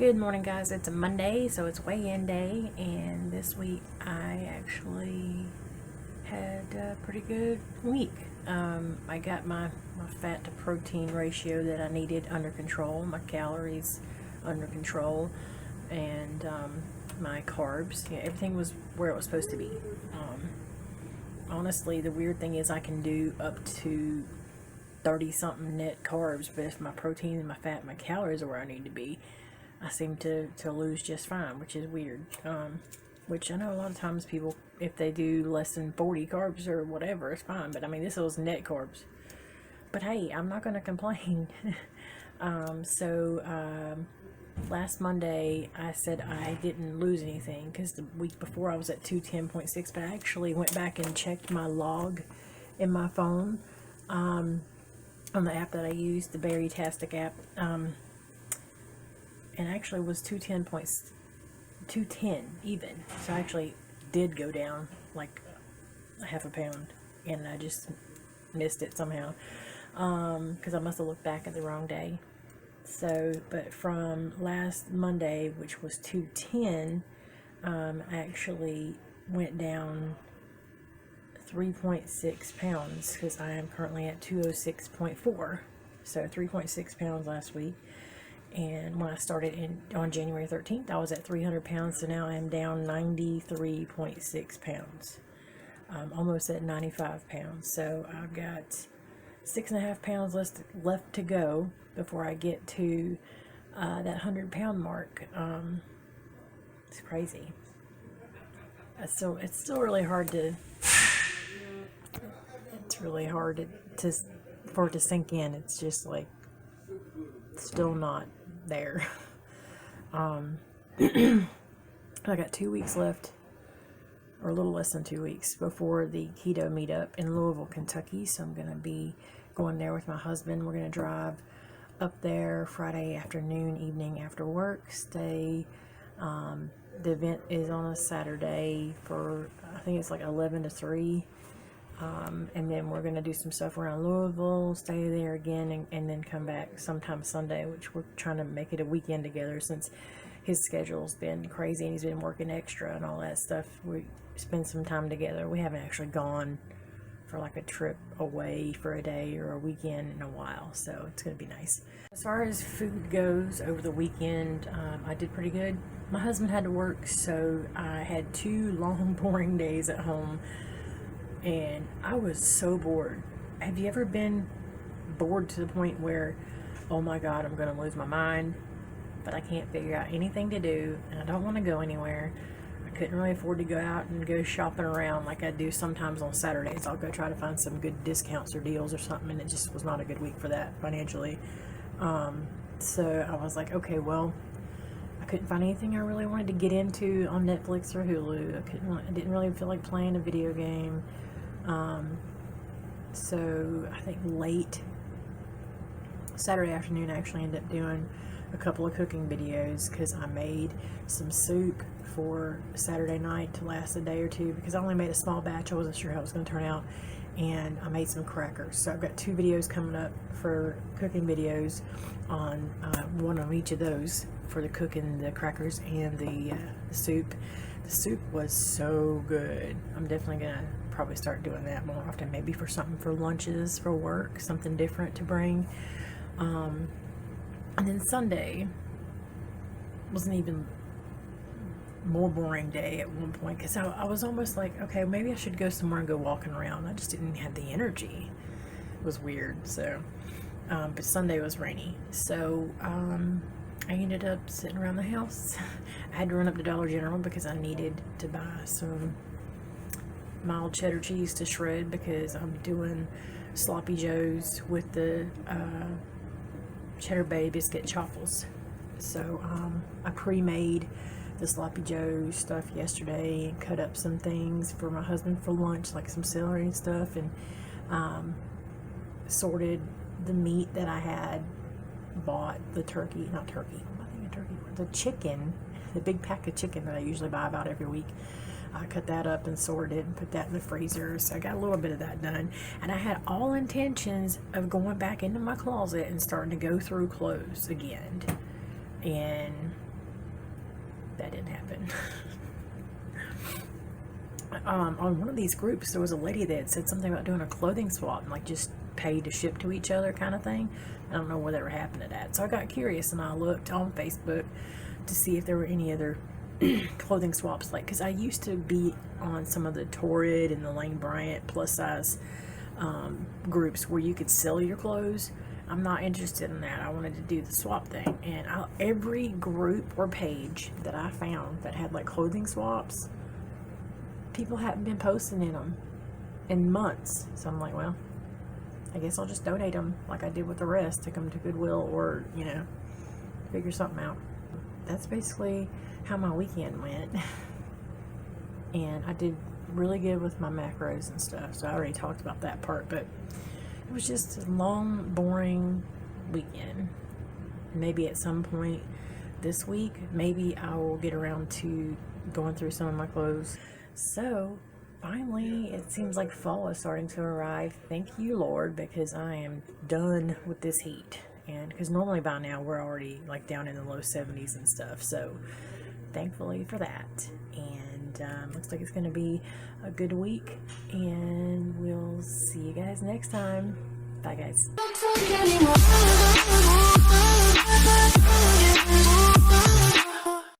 Good morning, guys. It's a Monday, so it's weigh-in day, and this week I actually had a pretty good week. I got my fat to protein ratio that I needed under control, my calories under control, and my carbs. Yeah, everything was where it was supposed to be. Honestly, the weird thing is I can do up to 30 something net carbs, but if my protein and my fat and my calories are where I need to be, I seem to lose just fine, which is weird. Which I know a lot of times people, if they do less than 40 carbs or whatever, it's fine. But I mean, this was net carbs. But hey, I'm not going to complain. Last Monday I said I didn't lose anything because the week before I was at 210.6, but I actually went back and checked my log in my phone on the app that I use, the Berrytastic app. And actually was 210 even. So I actually did go down like a half a pound, and I just missed it somehow because I must have looked back at the wrong day. So, but from last Monday, which was 210, I actually went down 3.6 pounds because I am currently at 206.4. So 3.6 pounds last week. And when I started on January 13th, I was at 300 pounds, so now I am down 93.6 pounds. Almost at 95 pounds. So I've got 6.5 pounds left to go before I get to that 100-pound mark. It's crazy. So it's still really hard to. It's really hard for it to sink in. It's just like still not there. I got 2 weeks left, or a little less than 2 weeks before the keto meetup in Louisville, Kentucky. So I'm gonna be going there with my husband. We're gonna drive up there Friday afternoon, evening after work, stay. The event is on a Saturday for, I think it's like 11 to 3. And then we're going to do some stuff around Louisville, stay there again, and then come back sometime Sunday, which we're trying to make it a weekend together since his schedule's been crazy and he's been working extra and all that stuff. We spend some time together. We haven't actually gone for like a trip away for a day or a weekend in a while, so it's going to be nice. As far as food goes, over the weekend, I did pretty good. My husband had to work, so I had 2 long, boring days at home. And I was so bored. Have you ever been bored to the point where, oh my God, I'm going to lose my mind, but I can't figure out anything to do, and I don't want to go anywhere. I couldn't really afford to go out and go shopping around like I do sometimes on Saturdays. I'll go try to find some good discounts or deals or something, and it just was not a good week for that financially. So I was like, okay, well, I couldn't find anything I really wanted to get into on Netflix or Hulu. I didn't really feel like playing a video game. So I think late Saturday afternoon I actually ended up doing a couple of cooking videos because I made some soup for Saturday night to last a day or two because I only made a small batch. I wasn't sure how it was going to turn out, and I made some crackers. So I've got 2 videos coming up for cooking videos on one on each of those for the cooking, the crackers, and the soup. The soup was so good. I'm definitely gonna probably start doing that more often, maybe for something for lunches for work, something different to bring. And then Sunday was an even more boring day at one point because I was almost like, okay, maybe I should go somewhere and go walking around. I just didn't have the energy. It was weird. So but Sunday was rainy, so I ended up sitting around the house. I had to run up to Dollar General because I needed to buy some mild cheddar cheese to shred because I'm doing sloppy joes with the cheddar bay biscuit chaffles. So I pre-made the sloppy joe stuff yesterday and cut up some things for my husband for lunch, like some celery and stuff, and sorted the meat that I had bought, the chicken, the big pack of chicken that I usually buy about every week. I cut that up and sorted it and put that in the freezer. So I got a little bit of that done. And I had all intentions of going back into my closet and starting to go through clothes again. And that didn't happen. On one of these groups, there was a lady that had said something about doing a clothing swap and like just pay to ship to each other kind of thing. I don't know whatever happened to that. So I got curious and I looked on Facebook to see if there were any other clothing swaps, like, because I used to be on some of the Torrid and the Lane Bryant plus size groups where you could sell your clothes. I'm not interested in that. I wanted to do the swap thing, and every group or page that I found that had like clothing swaps, people hadn't been posting in them in months. So I'm like, well, I guess I'll just donate them like I did with the rest, take them to Goodwill, or, you know, figure something out. That's basically how my weekend went. And I did really good with my macros and stuff, so I already talked about that part, but it was just a long, boring weekend. Maybe at some point this week, maybe I will get around to going through some of my clothes. So finally, it seems like fall is starting to arrive. Thank you, Lord, because I am done with this heat. And because normally by now we're already like down in the low 70s and stuff, so thankfully for that. And looks like it's going to be a good week, and we'll see you guys next time. Bye, guys.